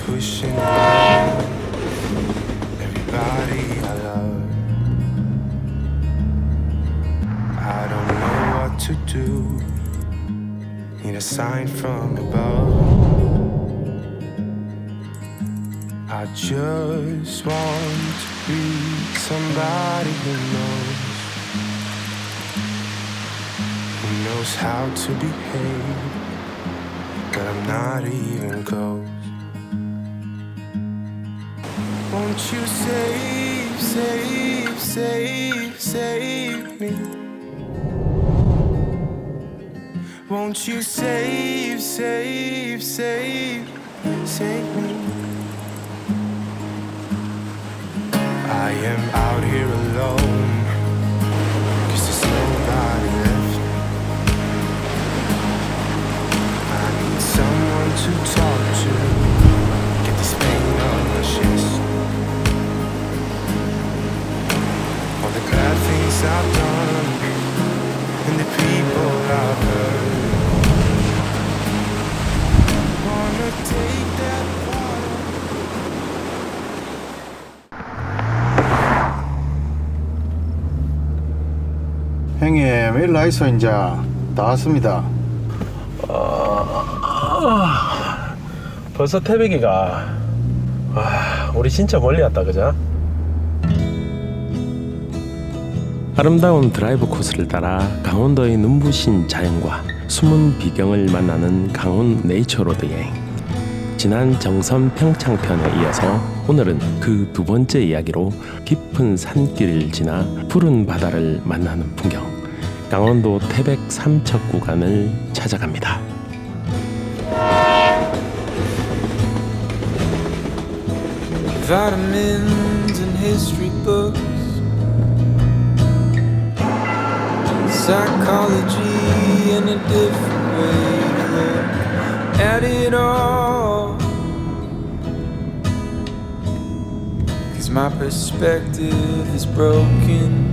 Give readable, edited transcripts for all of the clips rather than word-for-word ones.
pushing away everybody I love. I don't know what to do. Need a sign from above. I just want to be somebody who knows how to behave, but I'm not even close. Won't you save, save, save, save me? Won't you save, save, save, save me? I am out here alone, 'cause there's nobody left. I need someone to talk to, get this pain on my chest. All the bad things I've done, and the people I've hurt. Wanna take that part. 형님, 일라이소 이제 다 왔습니다. 벌써 태백이가 우리 진짜 멀리 왔다 그죠? 아름다운 드라이브 코스를 따라 강원도의 눈부신 자연과 숨은 비경을 만나는 강원 네이처로드 여행. 지난 정선 평창편에 이어서 오늘은 그 두 번째 이야기로 깊은 산길을 지나 푸른 바다를 만나는 풍경, 강원도 태백 삼척 구간을 찾아갑니다. Vitamins and history books, psychology in a different way to look at it all. 'Cause my perspective is broken.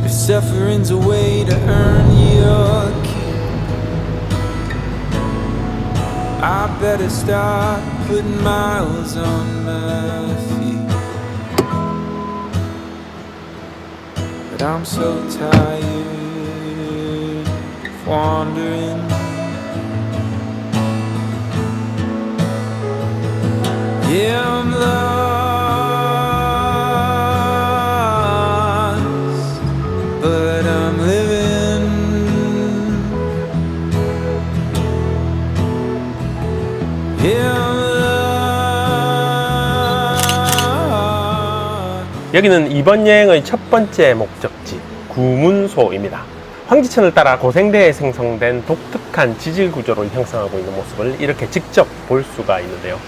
If suffering's a way to earn your keep, I better start putting miles on my feet. But I'm so tired of wandering. Yeah, I'm lost, but I'm living. Yeah, I'm lost. 여기는 이번 여행의 첫 번째 목적지 구문소입니다. 황지천을 따라 고생대에 생성된 독특한 지질 구조를 형성하고 있는 모습을 이렇게 직접 볼 수가 있는데요.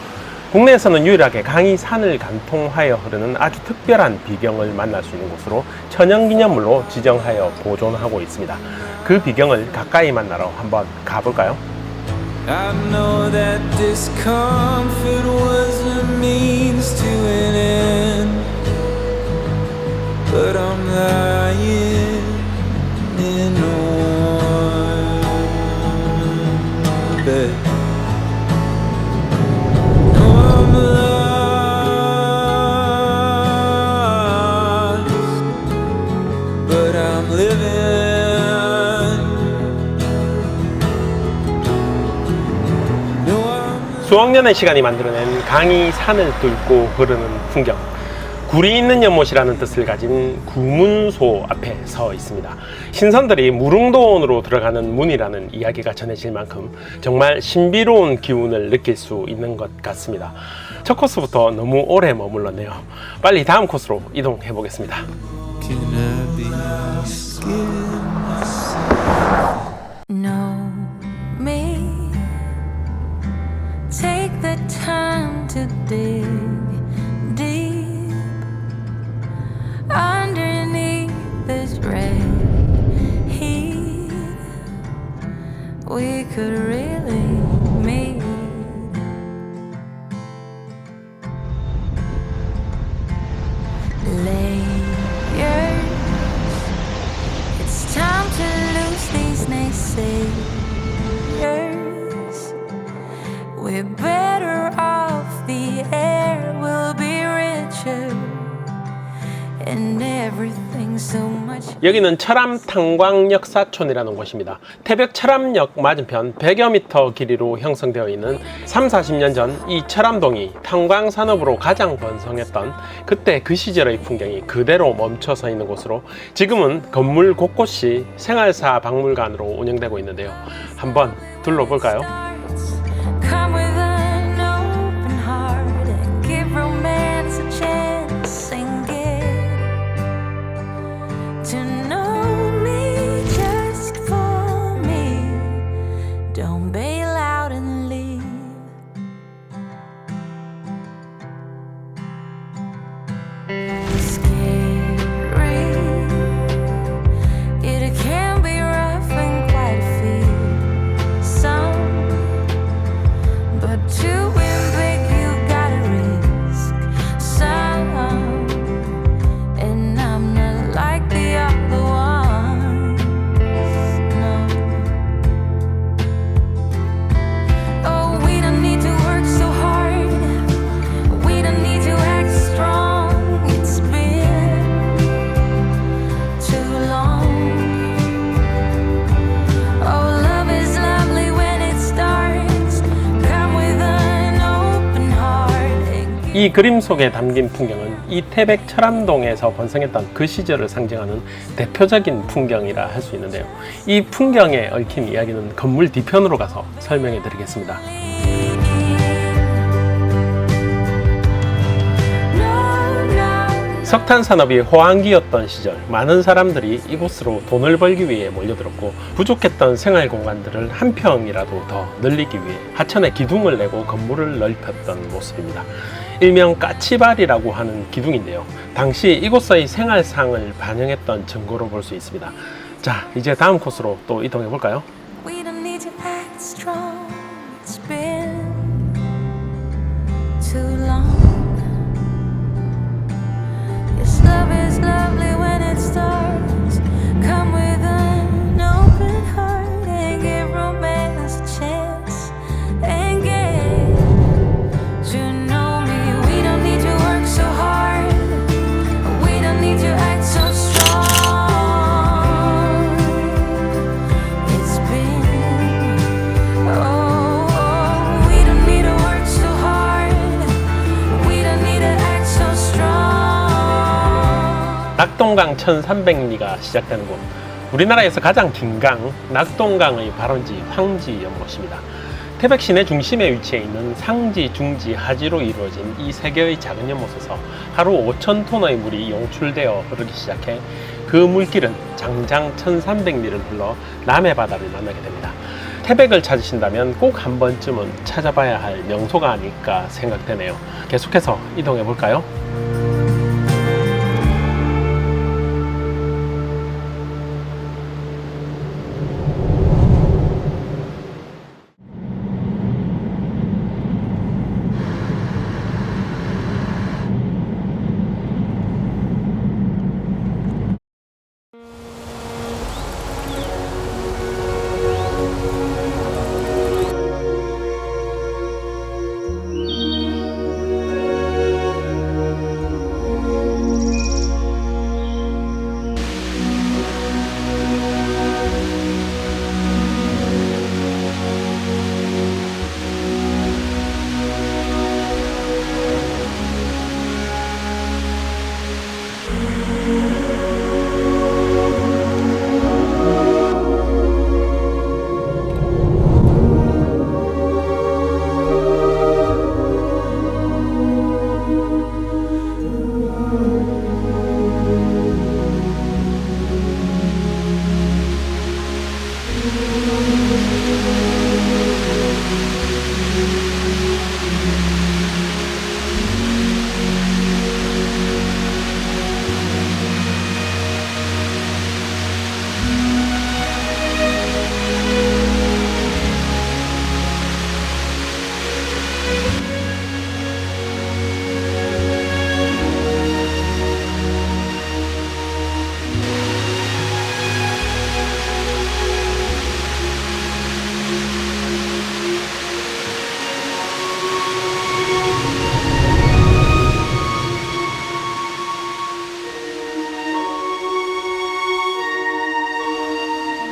국내에서는 유일하게 강이 산을 관통하여 흐르는 아주 특별한 비경을 만날 수 있는 곳으로 천연기념물로 지정하여 보존하고 있습니다. 그 비경을 가까이 만나러 한번 가볼까요? I know that discomfort was a means to an end, but I'm lying in orbit. No, I'm lost, but I'm living. 수억년의 시간이 만들어낸 강이 산을 뚫고 흐르는 풍경, 굴이 있는 연못이라는 뜻을 가진 구문소 앞에 서 있습니다. 신선들이 무릉도원으로 들어가는 문이라는 이야기가 전해질 만큼 정말 신비로운 기운을 느낄 수 있는 것 같습니다. 첫 코스부터 너무 오래 머물렀네요. 빨리 다음 코스로 이동해 보겠습니다. Can I be scared? Know me. Take the time to dig deep underneath this red heat. We could really meet. Layers. It's time to lose and everything so much. 여기는 철암 탄광역사촌이라는 곳입니다. 태백 철암역 맞은편 100여 미터 길이로 형성되어 있는 30-40년 전 이 철암동이 탄광산업으로 가장 번성했던 그때 그 시절의 풍경이 그대로 멈춰서 있는 곳으로 지금은 건물 곳곳이 생활사 박물관으로 운영되고 있는데요. 한번 둘러볼까요? Come with an open heart and give romance a chance and get to know me just for me. Don't bail out and leave. Scary. It can be rough and quite fearsome. But to win big, you gotta risk some. And I'm not like the other ones, no. Oh, we don't need to work so hard. We don't need to act strong. It's been too long. Oh, love is lovely when it starts. Come with an open heart. 이 그림 속에 담긴 풍경은 이 태백 철암동에서 번성했던 그 시절을 상징하는 대표적인 풍경이라 할 수 있는데요. 이 풍경에 얽힌 이야기는 건물 뒤편으로 가서 설명해 드리겠습니다. 석탄 산업이 호황기였던 시절 많은 사람들이 이곳으로 돈을 벌기 위해 몰려들었고 부족했던 생활 공간들을 한 평이라도 더 늘리기 위해 하천에 기둥을 내고 건물을 넓혔던 모습입니다. 일명 까치발이라고 하는 기둥인데요. 당시 이곳의 생활상을 반영했던 증거로 볼 수 있습니다. 자, 이제 다음 코스로 또 이동해 볼까요? We don't need to act strong. It's been too long. Yes, love is lovely when it starts. Come with an open heart and give romance a chance and get to know me. We don't need to work so hard. We don't need to act so strong. It's been, oh, we don't need to work so hard. We don't need to act so strong. 낙동강 1300리가 시작되는 곳, 우리나라에서 가장 긴 강 낙동강의 발원지 황지 연못입니다. 태백 시내 중심에 위치해 있는 상지, 중지, 하지로 이루어진 이 세 개의 작은 연못에서 하루 5,000톤의 물이 용출되어 흐르기 시작해 그 물길은 장장 1300리를 흘러 남해 바다를 만나게 됩니다. 태백을 찾으신다면 꼭 한 번쯤은 찾아봐야 할 명소가 아닐까 생각되네요. 계속해서 이동해 볼까요?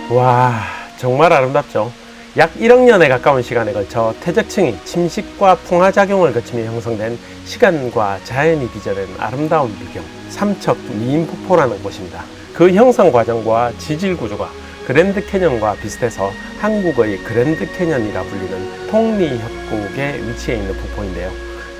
와, 정말 아름답죠. 약 1억 년에 가까운 시간에 걸쳐 퇴적층이 침식과 풍화작용을 거치며 형성된 시간과 자연이 빚어낸 아름다운 비경, 삼척 미인폭포라는 곳입니다. 그 형성 과정과 지질 구조가 그랜드 캐년과 비슷해서 한국의 그랜드 캐년이라 불리는 톡리협곡에 위치해 있는 폭포인데요.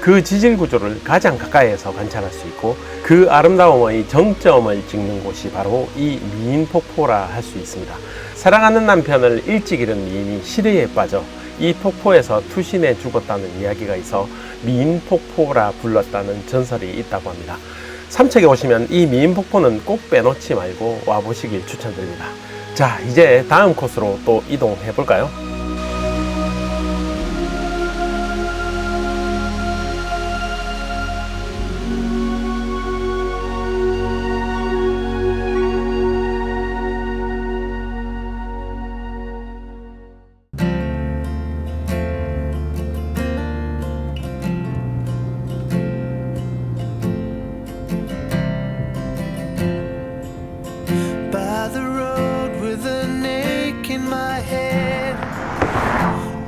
그 지질 구조를 가장 가까이에서 관찰할 수 있고 그 아름다움의 정점을 찍는 곳이 바로 이 미인폭포라 할 수 있습니다. 사랑하는 남편을 일찍 잃은 미인이 시대에 빠져 이 폭포에서 투신해 죽었다는 이야기가 있어 미인폭포라 불렀다는 전설이 있다고 합니다. 삼척에 오시면 이 미인폭포는 꼭 빼놓지 말고 와보시길 추천드립니다. 자, 이제 다음 코스로 또 이동해 볼까요? By the road with an ache in my head,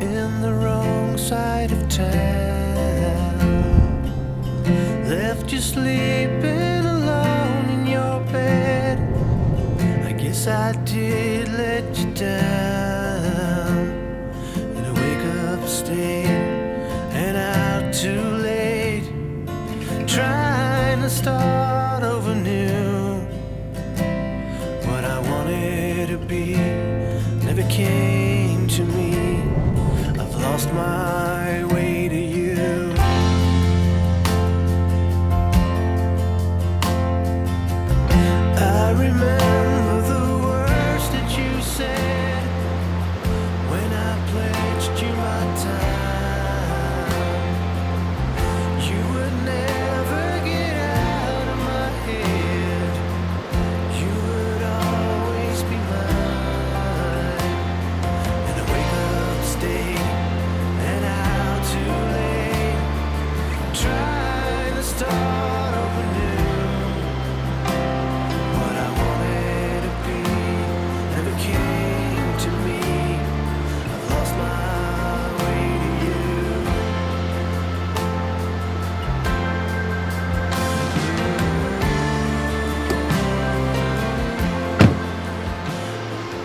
in the wrong side of town, left you sleeping alone in your bed. I guess I did let you down, and I wake up staying and out too late, trying to start over new. What I wanted to be never came to me. I've lost my way to you. I remember the words that you said when I pledged you my time. You would never get out of my head. You would always be mine. And I wake up, stay, and out too late, trying to start over new. What I wanted to be never came to me. I've lost my way to you.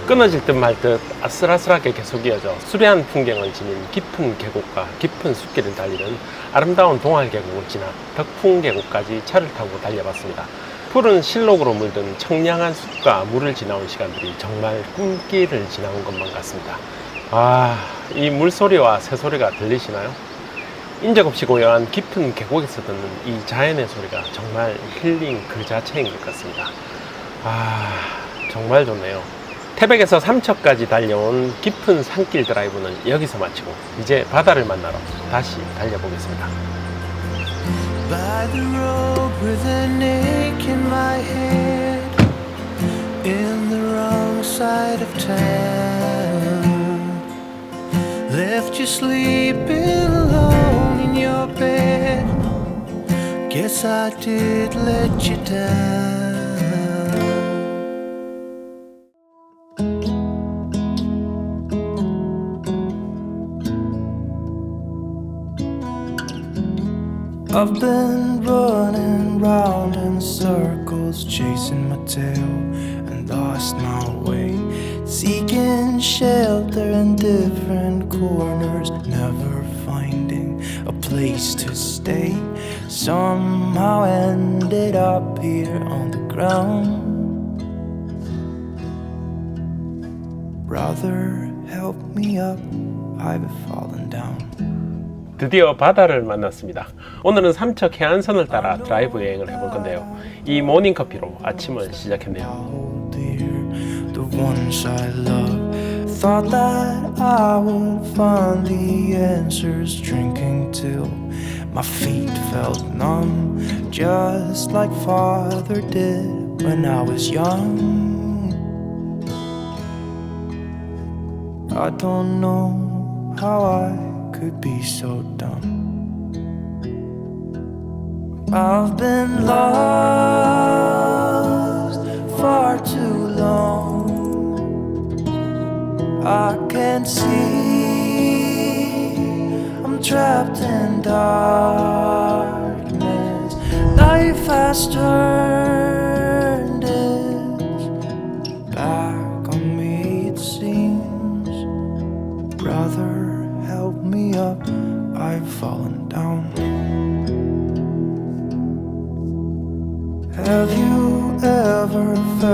끊어질 듯 말 듯 아슬아슬하게 계속 이어져 수려한 풍경을 지닌 깊은 계곡과 깊은 숲길을 달리는 아름다운 동할계곡을 지나 덕풍계곡까지 차를 타고 달려봤습니다. 푸른 실록으로 물든 청량한 숲과 물을 지나온 시간들이 정말 꿈길을 지나온 것만 같습니다. 아, 이 물소리와 새소리가 들리시나요? 인적없이 고요한 깊은 계곡에서 듣는 이 자연의 소리가 정말 힐링 그 자체인 것 같습니다. 아, 정말 좋네요. 태백에서 삼척까지 달려온 깊은 산길 드라이브는 여기서 마치고 이제 바다를 만나러 다시 달려보겠습니다. By the road with an ache in my head, in the wrong side of town, left you sleeping alone in your bed. Guess I did let you down. I've been running round in circles, chasing my tail and lost my way, seeking shelter in different corners, never finding a place to stay. Somehow ended up here on the ground. Brother, help me up, I've fallen down. 드디어 바다를 만났습니다. 오늘은 삼척 해안선을 따라 드라이브 여행을 해볼 건데요. 이 모닝커피로 아침을 시작했네요. The ones I love thought that I would find the answers, drinking till my feet felt numb, just like Father did when I was young. I don't know how I could be so dumb. I've been lost far too long,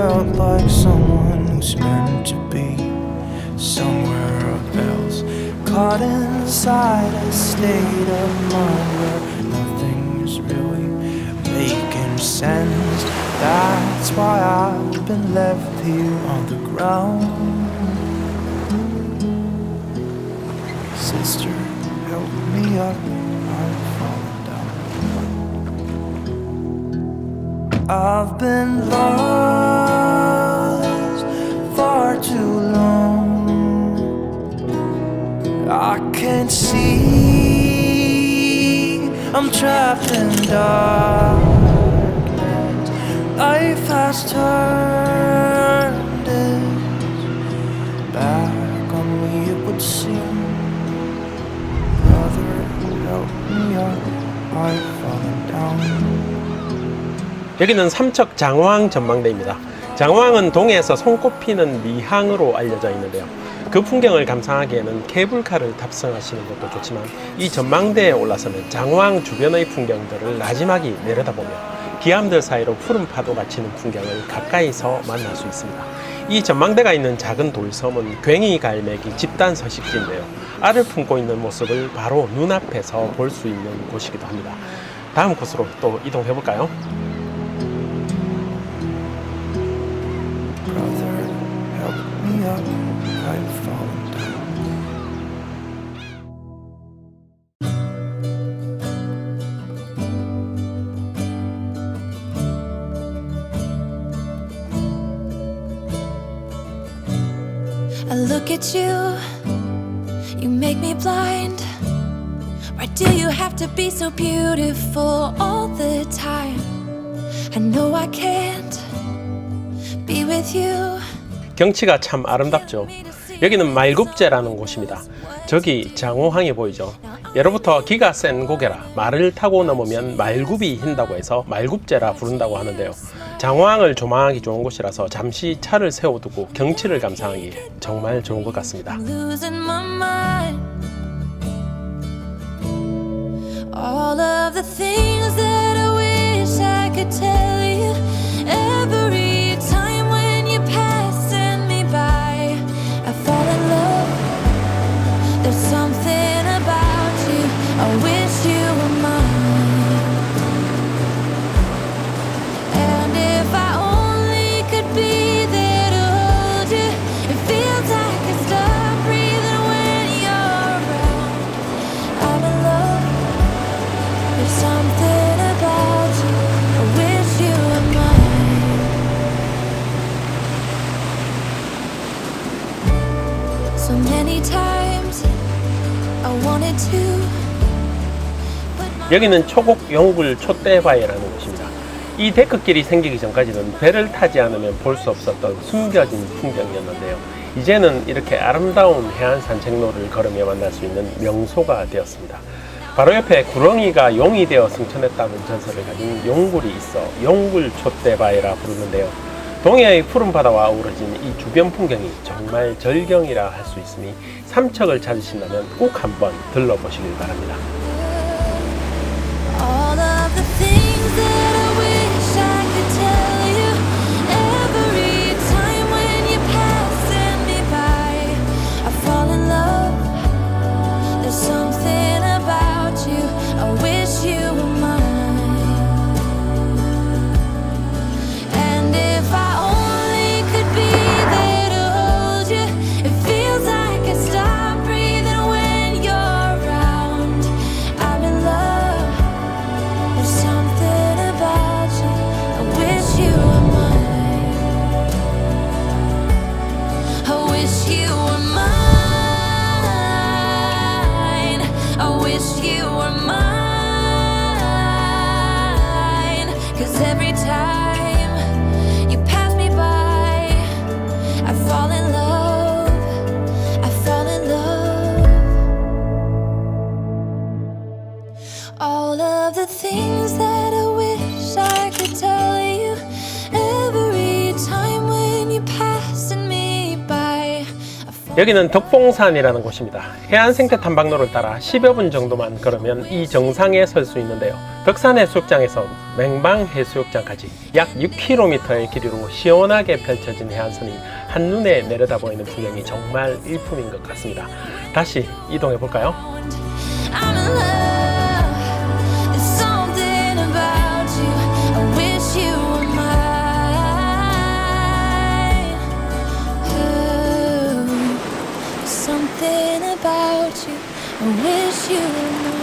felt like someone who's meant to be somewhere else, caught inside a state of mind where nothing's really making sense. That's why I've been left here on the ground. Sister, help me up, I've fallen down. I've been lost far too long. I can't see, I'm trapped in darkness. Life has turned it back on me, it would seem. Brother, help me up, I've fallen down. 여기는 삼척 장호항 전망대입니다. 장호항은 동해에서 손꼽히는 미항으로 알려져 있는데요. 그 풍경을 감상하기에는 케이블카를 탑승하시는 것도 좋지만 이 전망대에 올라서면 장호항 주변의 풍경들을 나지막이 내려다보며 기암들 사이로 푸른 파도가 치는 풍경을 가까이서 만날 수 있습니다. 이 전망대가 있는 작은 돌섬은 괭이 갈매기 집단 서식지인데요. 알을 품고 있는 모습을 바로 눈앞에서 볼 수 있는 곳이기도 합니다. 다음 곳으로 또 이동해 볼까요? Brother, help me up, I've fallen down. I look at you, you make me blind. Why do you have to be so beautiful all the time? I know I can't be with you. 경치가 참 아름답죠. 여기는 말굽제라는 곳입니다. 저기 장호항이 보이죠? 예로부터 기가 센 고개라 말을 타고 넘으면 말굽이 흰다고 해서 말굽제라 부른다고 하는데요. 장호항을 조망하기 좋은 곳이라서 잠시 차를 세워두고 경치를 감상하기에 정말 좋은 것 같습니다. I'm losing my mind. All of the things that I wish I could tell you. Every time when you're passing me by, I fall in love. There's something about you. I wish you were mine. And if I only could be there to hold you, it feels like I stop breathing when you're around. I'm in love. There's something about you. I wish you were mine. So many times I wanted to. 여기는 초곡 영굴 촛대바위라는 곳입니다. 이 데크길이 생기기 전까지는 배를 타지 않으면 볼 수 없었던 숨겨진 풍경이었는데요. 이제는 이렇게 아름다운 해안 산책로를 걸으며 만날 수 있는 명소가 되었습니다. 바로 옆에 구렁이가 용이 되어 승천했다는 전설을 가진 용굴이 있어 용굴 촛대바위라 부르는데요. 동해의 푸른 바다와 어우러진 이 주변 풍경이 정말 절경이라 할 수 있으니 삼척을 찾으신다면 꼭 한번 들러보시길 바랍니다. All of the things that I wish I could tell you. Every time when you're passing me by, I fall in love. There's something about you. I wish you were mine. And if I only could be there to hold you, it feels like I stop breathing when you're around. I'm in love. There's something about 여기는 덕봉산이라는 곳입니다. 해안생태 탐방로를 따라 10여 분 정도만 걸으면 이 정상에 설 수 있는데요. 덕산 해수욕장에서 맹방 해수욕장까지 약 6km의 길이로 시원하게 펼쳐진 해안선이 한눈에 내려다보이는 풍경이 정말 일품인 것 같습니다. 다시 이동해 볼까요? I'm in love. It's something about you. I wish you were mine. Ooh, something about you. I wish you were mine.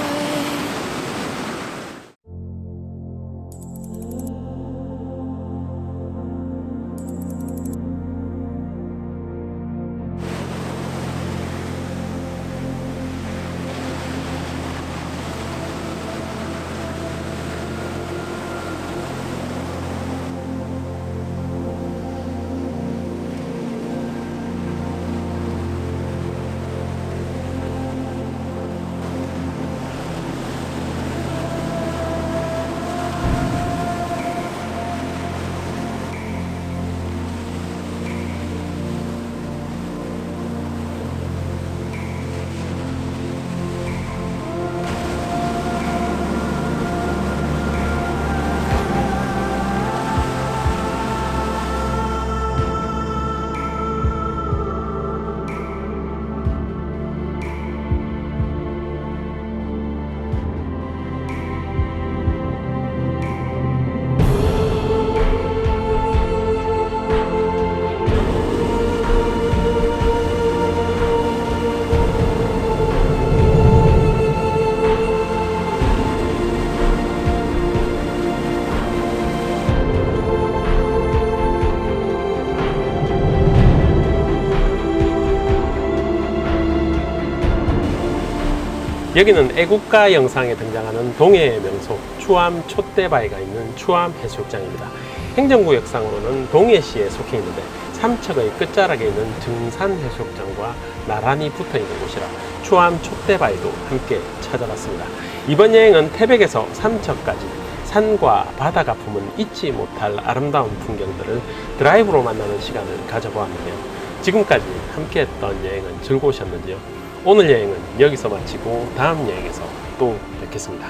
여기는 애국가 영상에 등장하는 동해의 명소 추암 촛대바위가 있는 추암 해수욕장입니다. 행정구역상으로는 동해시에 속해 있는데 삼척의 끝자락에 있는 증산 해수욕장과 나란히 붙어 있는 곳이라 추암 촛대바위도 함께 찾아봤습니다. 이번 여행은 태백에서 삼척까지 산과 바다가 품은 잊지 못할 아름다운 풍경들을 드라이브로 만나는 시간을 가져보았는데요. 지금까지 함께했던 여행은 즐거우셨는지요? 오늘 여행은 여기서 마치고 다음 여행에서 또 뵙겠습니다.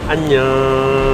안녕.